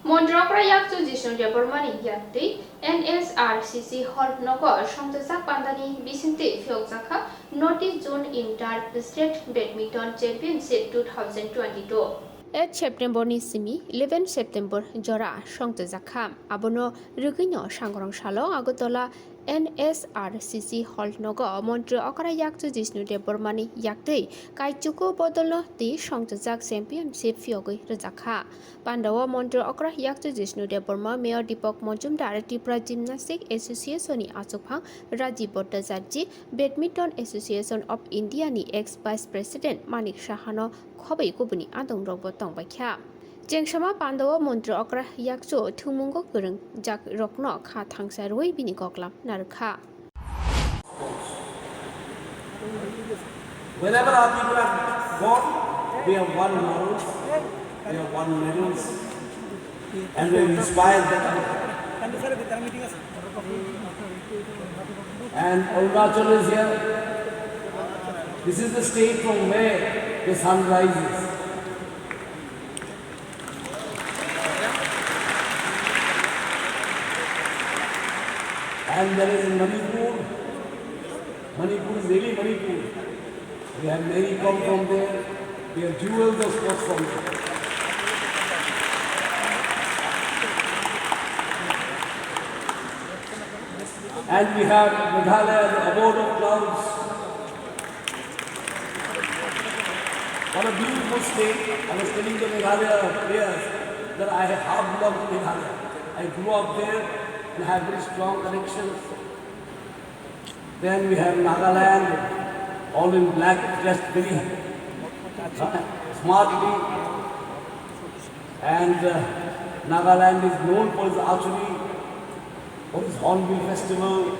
Mondrokra Yaktwi Jishnu Debbarma Yaktwi NSRCC Hall Nogor Songtejak Pandani Bisinte Biyokjaka Notice Zone Inter-State Badminton Championship 2022 8 September ni simi 11 September jora songtejaka abono rugino sangrong salo agotola NSRCC Hall Nogo Montre Okara Yaktwi Jishnu Debbarma Yaktwi Kaichuko Bodolno ti songtejak Championship Fyogoi Rejaka Pandawa Montre Okara Yaktwi Jishnu Debbarma Mayor Dipok Mojumdar Tripura Gymnastic Association ni Achuphang Rajiv Bhattacharya Badminton Association of India ni ex Vice President Manik Sahano Khobai Kubuni Adong Rogbo Tongbakha Jengsama Pandawa Montre Okra Yakcho Thumungo Kurung Jak Rokno Kha Thangsa Roi Bini Koklam Narkha Whenever our people have gone, we have won laurels, we have won medals, and we have inspired them. And Arunachal is here. This is the state from where the sun rises. And there is Manipur. Manipur is really Manipur. We have many come from there. We have jewels of sports from there. And we have Meghalaya, the abode of clouds. What a beautiful state. I was telling the Meghalaya players that I have half belonged to Meghalaya. I grew up there and have very strong connections. Then we have Nagaland, all in black, dressed very smartly. And Nagaland is known for its archery, for its Hornbill festival.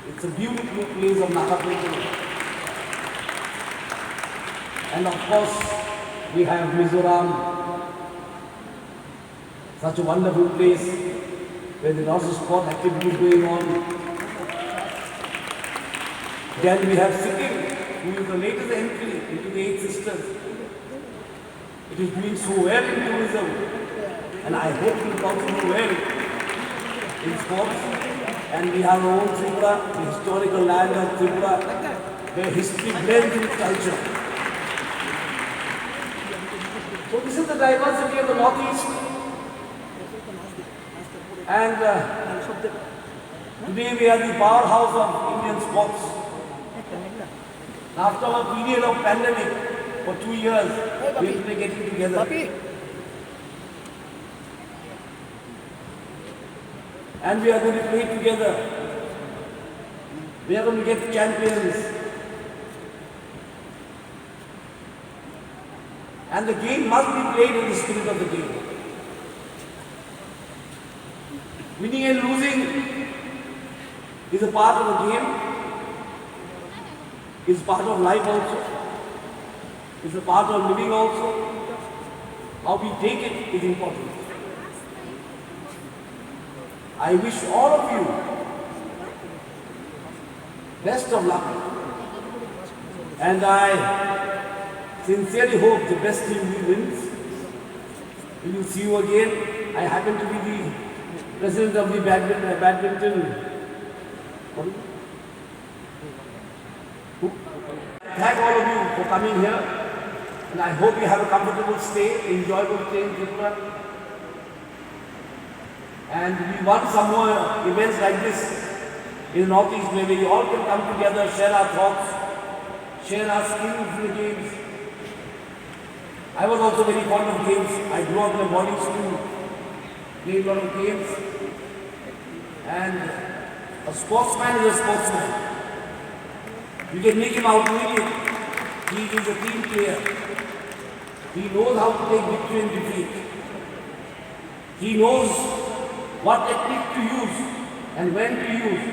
It's a beautiful place of Naga people. And of course, we have Mizoram, such a wonderful place where there are lots of sport activities going on. Then we have Sikkim, who is the latest entry into the Eight Sisters. It is doing so well in tourism, and I hope it will also do well in sports. And we have our own Tripura, the historical land of Tripura, where history blends with culture. So this is the diversity of the Northeast. And today we are the powerhouse of Indian sports. After a period of pandemic for 2 years, we will be getting together. And we are going to play together. We are going to get champions. And the game must be played in the spirit of the game. Winning and losing is a part of the game. It's part of life also. It's a part of living also. How we take it is important. I wish all of you best of luck. And I sincerely hope the best team wins. We will see you again. I happen to be the president of the badminton. Thank all of you for coming here, and I hope you have a comfortable stay, enjoyable stay in Tripura. And we want some more events like this in the Northeast where we all can come together, share our thoughts, share our skills in the games. I was also very fond of games. I grew up in a boarding school, played a lot of games. And a sportsman is a sportsman. You can make him out immediately. He is a team player. He knows how to take victory and defeat. He knows what technique to use and when to use.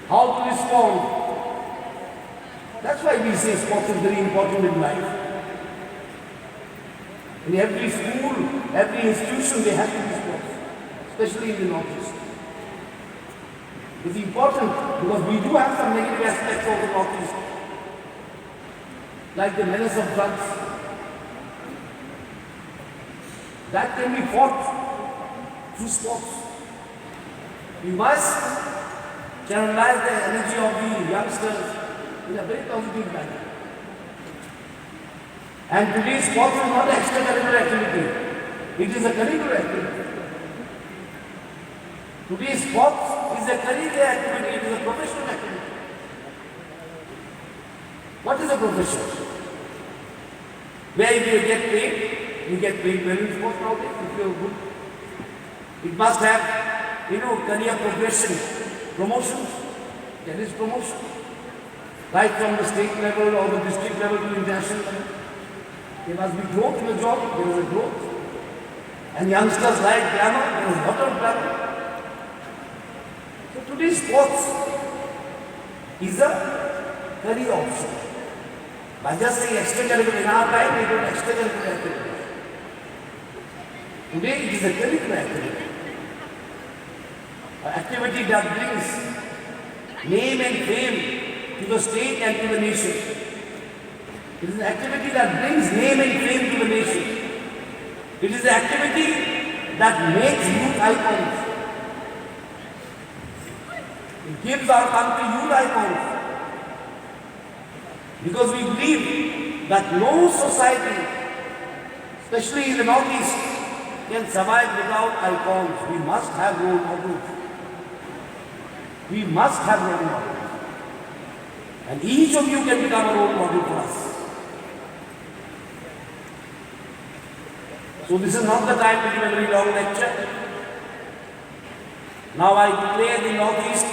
How to respond. That's why we say sports is very important in life. In every school, every institution, they have to be sports, especially in the Northeast. It's important because we do have some negative aspects of the Northeast, like the menace of drugs, that can be fought through sports. We must channelize the energy of the youngsters in a very positive manner. And today's sports is not an extracurricular activity. It is a curricular activity. Today's sports is a career activity. It is a professional activity. What is a profession? Where you get paid, you get paid well in sports nowadays if you are good. It must have, career progression, promotions. There is promotion. Right from the state level or the district level to international level. There must be growth in the job, there is a growth. And youngsters like glamour, there is a lot of glamour. So today's sports is a career option. By just saying extracurricular, in our time we do extracurricular activities. Today it is a curricular activity. An activity that brings name and fame to the state and to the nation. It is an activity that brings name and fame to the nation. It is an activity that makes youth icons. It gives our country youth icons. Because we believe that no society, especially in the Northeast, can survive without icons. We must have role models. We must have role models. And each of you can become a role model for us. So this is not the time to give a very long lecture. Now I declare the Northeast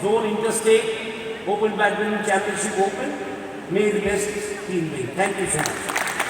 Zone Interstate Open Badminton Championship open. May the best team win. Thank you so much.